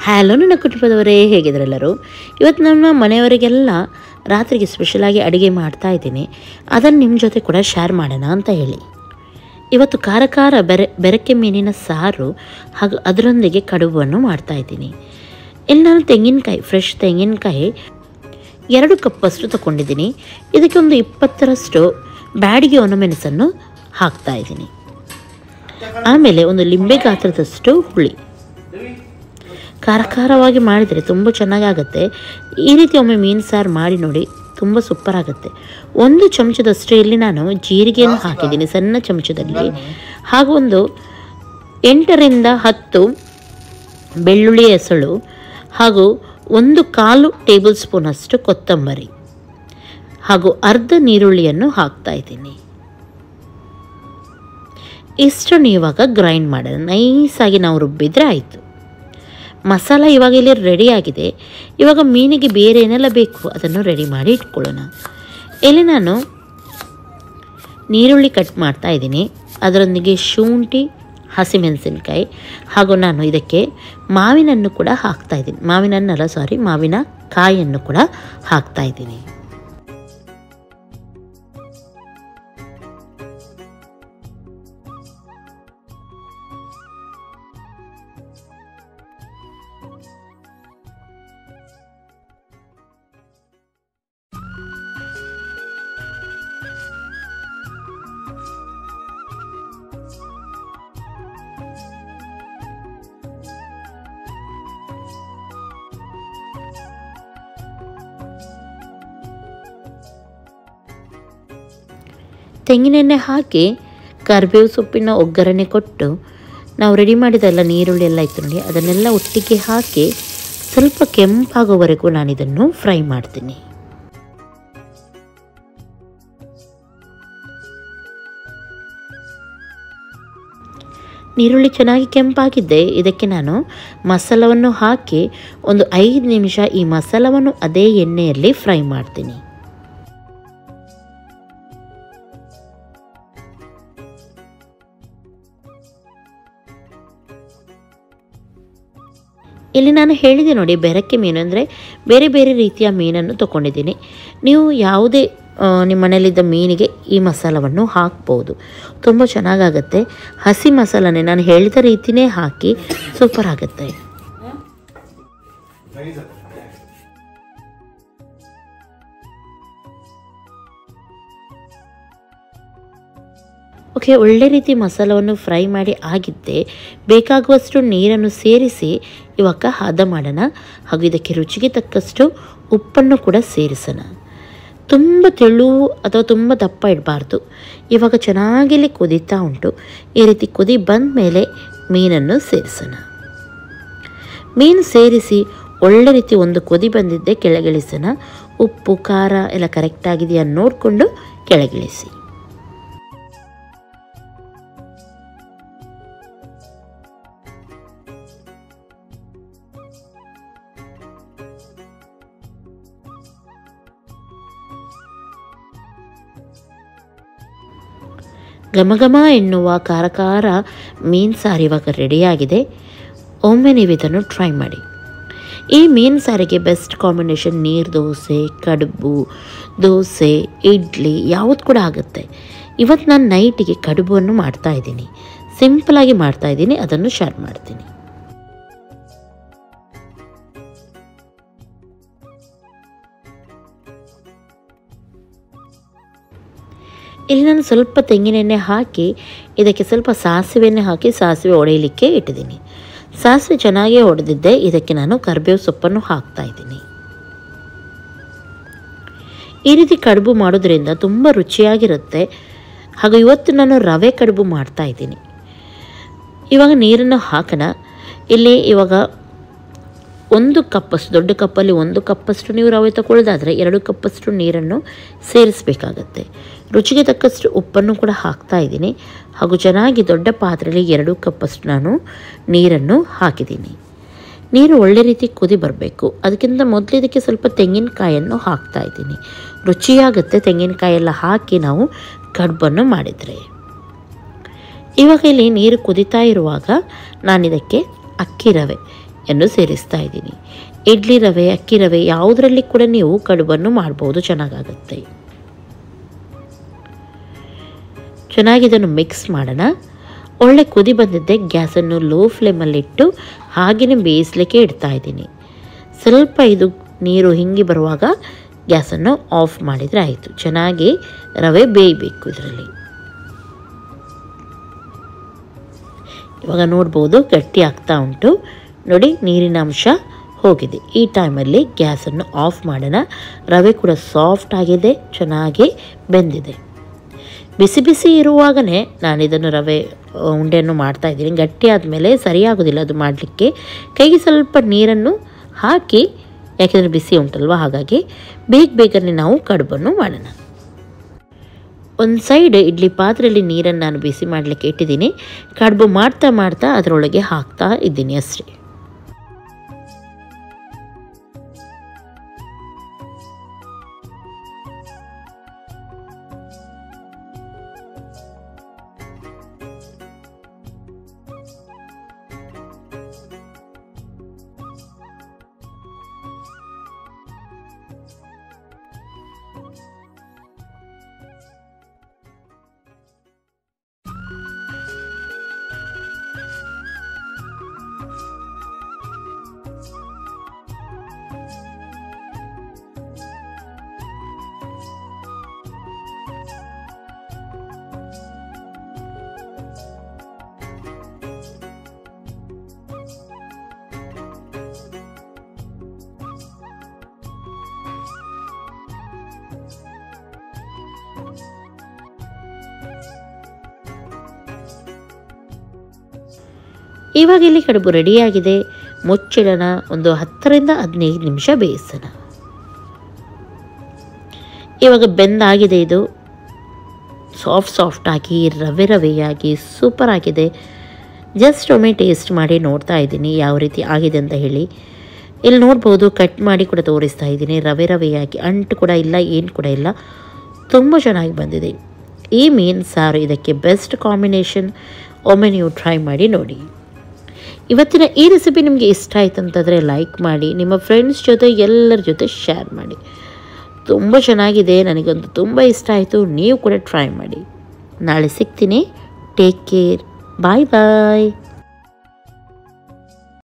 Hello ನನ್ನ ಕುಟುಂಬದವರೇ, ಹೇಗಿದ್ರೆಲ್ಲರೂ? ಇವತ್ತು ನಮ್ಮ ಮನೆಯವರಿಗೆಲ್ಲ ರಾತ್ರಿಗೆ ಸ್ಪೆಷಲಾಗಿ ಅಡುಗೆ ಮಾಡ್ತಾ ಇದ್ದೀನಿ. ಅದನ್ನು ನಿಮ್ಮ ಜೊತೆ ಕೂಡ ಶೇರ್ ಮಾಡೋಣ ಅಂತ ಹೇಳಿ. ಇವತ್ತು ಖಾರ ಬೆರಕೆ ಮೀನಿನ ಸಾರು ಹಾಗೂ ಅದರೊಂದಿಗೆ ಕಡುಬನ್ನು ಮಾಡ್ತಾಯಿದ್ದೀನಿ. ಇಲ್ಲಿ ನಾನು ತೆಂಗಿನಕಾಯಿ, ಫ್ರೆಶ್ ತೆಂಗಿನಕಾಯಿ 2 ಕಪ್ಪಷ್ಟು ತೊಗೊಂಡಿದ್ದೀನಿ. ಇದಕ್ಕೆ ಒಂದು 20ರಷ್ಟು ಬ್ಯಾಡಿಗೆ ಒಣಮೆಣಸನ್ನು ಹಾಕ್ತಾಯಿದ್ದೀನಿ. ಆಮೇಲೆ ಒಂದು ಲಿಂಬೆ ಗಾತ್ರದಷ್ಟು ಹುಳಿ. ಖಾರವಾಗಿ ಮಾಡಿದರೆ ತುಂಬ ಚೆನ್ನಾಗಾಗುತ್ತೆ. ಈ ರೀತಿ ಒಮ್ಮೆ ಮೀನು ಸಾರು ಮಾಡಿ ನೋಡಿ, ತುಂಬ ಸೂಪರ್ ಆಗುತ್ತೆ. 1 ಚಮಚದಷ್ಟು ಇಲ್ಲಿ ನಾನು ಜೀರಿಗೆಯನ್ನು ಹಾಕಿದ್ದೀನಿ ಸಣ್ಣ ಚಮಚದಲ್ಲಿ, ಹಾಗೂ ಒಂದು 8ರಿಂದ 10 ಬೆಳ್ಳುಳ್ಳಿ ಎಸಳು, ಹಾಗೂ 1/4 ಟೇಬಲ್ ಸ್ಪೂನಷ್ಟು ಕೊತ್ತಂಬರಿ, ಹಾಗೂ ಅರ್ಧ ನೀರುಳ್ಳಿಯನ್ನು ಹಾಕ್ತಾಯಿದ್ದೀನಿ. ಇಷ್ಟನ್ನು ಇವಾಗ ಗ್ರೈಂಡ್ ಮಾಡೋಣ. ನೈಸಾಗಿ ನಾವು ರುಬ್ಬಿದರೆ ಆಯಿತು. ಮಸಾಲ ಇವಾಗ ಇಲ್ಲಿ ರೆಡಿ ಆಗಿದೆ. ಇವಾಗ ಮೀನಿಗೆ ಬೇರೆ ಏನೆಲ್ಲ ಬೇಕು ಅದನ್ನು ರೆಡಿ ಮಾಡಿ ಇಟ್ಕೊಳ್ಳೋಣ. ಇಲ್ಲಿ ನಾನು ನೀರುಳ್ಳಿ ಕಟ್ ಮಾಡ್ತಾ ಇದ್ದೀನಿ, ಅದರೊಂದಿಗೆ ಶುಂಠಿ, ಹಸಿಮೆಣಸಿನಕಾಯಿ, ಹಾಗೂ ನಾನು ಇದಕ್ಕೆ ಮಾವಿನ ಕಾಯಿಯನ್ನು ಕೂಡ ಹಾಕ್ತಾ ಇದ್ದೀನಿ. ತೆಂಗಿನೆಣ್ಣೆ ಹಾಕಿ ಕರಿಬೇವು ಸೊಪ್ಪಿನ ಒಗ್ಗರಣೆ ಕೊಟ್ಟು ನಾವು ರೆಡಿ ಮಾಡಿದೆಲ್ಲ ನೀರುಳ್ಳಿ ಎಲ್ಲ ಇತ್ತು ನೋಡಿ, ಅದನ್ನೆಲ್ಲ ಒಟ್ಟಿಗೆ ಹಾಕಿ ಸ್ವಲ್ಪ ಕೆಂಪಾಗೋವರೆಗೂ ನಾನು ಇದನ್ನು ಫ್ರೈ ಮಾಡ್ತೀನಿ. ನೀರುಳ್ಳಿ ಚೆನ್ನಾಗಿ ಕೆಂಪಾಗಿದ್ದೆ. ಇದಕ್ಕೆ ನಾನು ಮಸಾಲವನ್ನು ಹಾಕಿ ಒಂದು 5 ನಿಮಿಷ ಈ ಮಸಾಲವನ್ನು ಅದೇ ಎಣ್ಣೆಯಲ್ಲಿ ಫ್ರೈ ಮಾಡ್ತೀನಿ. ಇಲ್ಲಿ ನಾನು ಹೇಳಿದೆ ನೋಡಿ, ಬೆರಕೆ ಮೀನು ಅಂದರೆ ಬೇರೆ ಬೇರೆ ರೀತಿಯ ಮೀನನ್ನು ತೊಗೊಂಡಿದ್ದೀನಿ. ನೀವು ಯಾವುದೇ ನಿಮ್ಮ ಮನೆಯಲ್ಲಿದ್ದ ಮೀನಿಗೆ ಈ ಮಸಾಲವನ್ನು ಹಾಕ್ಬೋದು, ತುಂಬ ಚೆನ್ನಾಗಾಗತ್ತೆ. ಹಸಿ ಮಸಾಲನೇ ನಾನು ಹೇಳಿದ ರೀತಿಯೇ ಹಾಕಿ ಸೂಪರ್ ಆಗುತ್ತೆ. ಓಕೆ, ಒಳ್ಳೆ ರೀತಿ ಮಸಾಲವನ್ನು ಫ್ರೈ ಮಾಡಿ ಆಗಿದ್ದೆ. ಬೇಕಾಗುವಷ್ಟು ನೀರನ್ನು ಸೇರಿಸಿ ಇವಾಗ ಹದ ಮಾಡೋಣ, ಹಾಗೂ ಇದಕ್ಕೆ ರುಚಿಗೆ ತಕ್ಕಷ್ಟು ಉಪ್ಪನ್ನು ಕೂಡ ಸೇರಿಸೋಣ. ತುಂಬ ತೆಳು ಅಥವಾ ತುಂಬ ದಪ್ಪ ಇಡಬಾರ್ದು. ಇವಾಗ ಚೆನ್ನಾಗಿಲ್ಲಿ ಕುದೀತಾ ಉಂಟು. ಈ ರೀತಿ ಕುದಿ ಬಂದ ಮೇಲೆ ಮೀನನ್ನು ಸೇರಿಸೋಣ. ಮೀನು ಸೇರಿಸಿ ಒಳ್ಳೆ ರೀತಿ ಒಂದು ಕುದಿ ಬಂದಿದ್ದೆ ಕೆಳಗಿಳಿಸೋಣ. ಉಪ್ಪು ಖಾರ ಎಲ್ಲ ಕರೆಕ್ಟಾಗಿದೆಯಾ ನೋಡಿಕೊಂಡು ಕೆಳಗಿಳಿಸಿ. ಘಮ ಎನ್ನುವ ಖಾರ ಮೀನು ಸಾರು ಇವಾಗ ರೆಡಿಯಾಗಿದೆ. ಒಮ್ಮೆ ನೀವು ಇದನ್ನು ಟ್ರೈ ಮಾಡಿ. ಈ ಮೀನು ಸಾರಿಗೆ ಬೆಸ್ಟ್ ಕಾಂಬಿನೇಷನ್ ನೀರು ದೋಸೆ, ಕಡುಬು, ದೋಸೆ, ಇಡ್ಲಿ ಯಾವುದು ಕೂಡ ಆಗುತ್ತೆ. ಇವತ್ತು ನಾನು ನೈಟಿಗೆ ಕಡುಬನ್ನು ಮಾಡ್ತಾಯಿದ್ದೀನಿ, ಸಿಂಪಲಾಗಿ ಮಾಡ್ತಾಯಿದ್ದೀನಿ, ಅದನ್ನು ಶೇರ್ ಮಾಡ್ತೀನಿ. ಇಲ್ಲಿ ನಾನು ಸ್ವಲ್ಪ ತೆಂಗಿನೆಣ್ಣೆ ಹಾಕಿ ಇದಕ್ಕೆ ಸ್ವಲ್ಪ ಸಾಸಿವೆಣ್ಣೆ ಹಾಕಿ ಸಾಸಿವೆ ಒಡೆಯಲಿಕ್ಕೆ ಇಟ್ಟಿದ್ದೀನಿ. ಸಾಸಿವೆ ಚೆನ್ನಾಗೇ ಹೊಡೆದಿದ್ದೆ. ಇದಕ್ಕೆ ನಾನು ಕರಿಬೇವು ಸೊಪ್ಪನ್ನು ಹಾಕ್ತಾ ಇದ್ದೀನಿ. ಈ ರೀತಿ ಕಡುಬು ಮಾಡೋದ್ರಿಂದ ತುಂಬ ರುಚಿಯಾಗಿರುತ್ತೆ. ಹಾಗೂ ಇವತ್ತು ನಾನು ರವೆ ಕಡುಬು ಮಾಡ್ತಾ ಇದ್ದೀನಿ. ಇವಾಗ ನೀರನ್ನು ಹಾಕೋಣ. ಇಲ್ಲಿ ಇವಾಗ 1 ಕಪ್ಪಷ್ಟು, ದೊಡ್ಡ ಕಪ್ಪಲ್ಲಿ 1 ಕಪ್ಪಷ್ಟು ನೀವು ರವೆ ತಗೊಳ್ಳೋದಾದರೆ 2 ಕಪ್ಪಷ್ಟು ನೀರನ್ನು ಸೇರಿಸಬೇಕಾಗತ್ತೆ. ರುಚಿಗೆ ತಕ್ಕಷ್ಟು ಉಪ್ಪನ್ನು ಕೂಡ ಹಾಕ್ತಾ ಇದ್ದೀನಿ, ಹಾಗೂ ಚೆನ್ನಾಗಿ ದೊಡ್ಡ ಪಾತ್ರೆಯಲ್ಲಿ 2 ಕಪ್ಪಷ್ಟು ನಾನು ನೀರನ್ನು ಹಾಕಿದ್ದೀನಿ. ನೀರು ಒಳ್ಳೆ ರೀತಿ ಕುದಿ ಬರಬೇಕು. ಅದಕ್ಕಿಂತ ಮೊದಲು ಇದಕ್ಕೆ ಸ್ವಲ್ಪ ತೆಂಗಿನಕಾಯನ್ನು ಹಾಕ್ತಾ ಇದ್ದೀನಿ. ರುಚಿಯಾಗುತ್ತೆ ತೆಂಗಿನಕಾಯಿ ಎಲ್ಲ ಹಾಕಿ ನಾವು ಕಡುಬನ್ನು ಮಾಡಿದರೆ. ಇವಾಗ ಇಲ್ಲಿ ನೀರು ಕುದಿತಾ ಇರುವಾಗ ನಾನು ಇದಕ್ಕೆ ಅಕ್ಕಿ ರವೆ ಯನ್ನು ಸೇರಿಸ್ತಾ ಇದ್ದೀನಿ. ಇಡ್ಲಿ ರವೆ, ಅಕ್ಕಿ ರವೆ ಯಾವುದರಲ್ಲಿ ಕೂಡ ನೀವು ಕಡುಬನ್ನು ಮಾಡ್ಬೋದು, ಚೆನ್ನಾಗಾಗುತ್ತೆ. ಚೆನ್ನಾಗಿ ಇದನ್ನು ಮಿಕ್ಸ್ ಮಾಡೋಣ. ಒಳ್ಳೆ ಕುದಿ ಬಂದಿದ್ದೆ ಗ್ಯಾಸನ್ನು ಲೋ ಫ್ಲೇಮಲ್ಲಿಟ್ಟು ಹಾಗೆಯೇ ಬೇಯಿಸಲಿಕ್ಕೆ ಇಡ್ತಾ ಇದ್ದೀನಿ. ಸ್ವಲ್ಪ ಇದು ನೀರು ಹಿಂಗಿ ಬರುವಾಗ ಗ್ಯಾಸನ್ನು ಆಫ್ ಮಾಡಿದರೆ ಆಯಿತು. ಚೆನ್ನಾಗಿ ರವೆ ಬೇಯಬೇಕು ಇದರಲ್ಲಿ. ಇವಾಗ ನೋಡ್ಬೋದು ಗಟ್ಟಿ ಆಗ್ತಾ ಉಂಟು ನೋಡಿ, ನೀರಿನ ಅಂಶ ಹೋಗಿದೆ. ಈ ಟೈಮಲ್ಲಿ ಗ್ಯಾಸನ್ನು ಆಫ್ ಮಾಡೋಣ. ರವೆ ಕೂಡ ಸಾಫ್ಟ್ ಆಗಿದೆ, ಚೆನ್ನಾಗಿ ಬೆಂದಿದೆ. ಬಿಸಿ ಬಿಸಿ ಇರುವಾಗಲೇ ನಾನು ಇದನ್ನು ರವೆ ಉಂಡೆಯನ್ನು ಮಾಡ್ತಾ ಇದ್ದೀನಿ. ಗಟ್ಟಿ ಆದಮೇಲೆ ಸರಿಯಾಗೋದಿಲ್ಲ ಅದು ಮಾಡಲಿಕ್ಕೆ. ಕೈಗೆ ಸ್ವಲ್ಪ ನೀರನ್ನು ಹಾಕಿ, ಯಾಕೆಂದರೆ ಬಿಸಿ ಉಂಟಲ್ವ, ಹಾಗಾಗಿ ಬೇಗನೆ ನಾವು ಕಡುಬನ್ನು ಮಾಡೋಣ. ಒಂದು ಸೈಡ್ ಇಡ್ಲಿ ಪಾತ್ರೆಯಲ್ಲಿ ನೀರನ್ನು ನಾನು ಬಿಸಿ ಮಾಡಲಿಕ್ಕೆ ಇಟ್ಟಿದ್ದೀನಿ. ಕಡುಬು ಮಾಡ್ತಾ ಅದರೊಳಗೆ ಹಾಕ್ತಾ ಇದ್ದೀನಿ ಅಷ್ಟೇ. ಇವಾಗ ಇಲ್ಲಿ ಕಡುಬು ರೆಡಿಯಾಗಿದೆ. ಮುಚ್ಚಿಡೋಣ. ಒಂದು 10ರಿಂದ 15 ನಿಮಿಷ ಬೇಯಿಸೋಣ. ಇವಾಗ ಬೆಂದಾಗಿದೆ. ಇದು ಸಾಫ್ಟ್ ಆಗಿ ರವೆಯಾಗಿ ಸೂಪರ್ ಆಗಿದೆ. ಜಸ್ಟ್ ಒಮ್ಮೆ ಟೇಸ್ಟ್ ಮಾಡಿ ನೋಡ್ತಾ ಇದ್ದೀನಿ ಯಾವ ರೀತಿ ಆಗಿದೆ ಅಂತ ಹೇಳಿ. ಇಲ್ಲಿ ನೋಡ್ಬೋದು, ಕಟ್ ಮಾಡಿ ಕೂಡ ತೋರಿಸ್ತಾ ಇದ್ದೀನಿ. ರವೆಯಾಗಿ ಅಂಟು ಕೂಡ ಇಲ್ಲ, ಏನು ಕೂಡ ಇಲ್ಲ, ತುಂಬ ಚೆನ್ನಾಗಿ ಬಂದಿದೆ. ಈ ಮೀನು ಸಾರು ಇದಕ್ಕೆ ಬೆಸ್ಟ್ ಕಾಂಬಿನೇಷನ್. ಒಮ್ಮೆ ನೀವು ಟ್ರೈ ಮಾಡಿ ನೋಡಿ. ಇವತ್ತಿನ ಈ ರೆಸಿಪಿ ನಿಮಗೆ ಇಷ್ಟ ಆಯ್ತು ಅಂತಂದರೆ ಲೈಕ್ ಮಾಡಿ, ನಿಮ್ಮ ಫ್ರೆಂಡ್ಸ್ ಜೊತೆ ಎಲ್ಲರ ಜೊತೆ ಶೇರ್ ಮಾಡಿ. ತುಂಬ ಚೆನ್ನಾಗಿದೆ, ನನಗಂತೂ ತುಂಬ ಇಷ್ಟ ಆಯಿತು. ನೀವು ಕೂಡ ಟ್ರೈ ಮಾಡಿ. ನಾಳೆ ಸಿಗ್ತೀನಿ. Take care. ಬಾಯ್ ಬಾಯ್.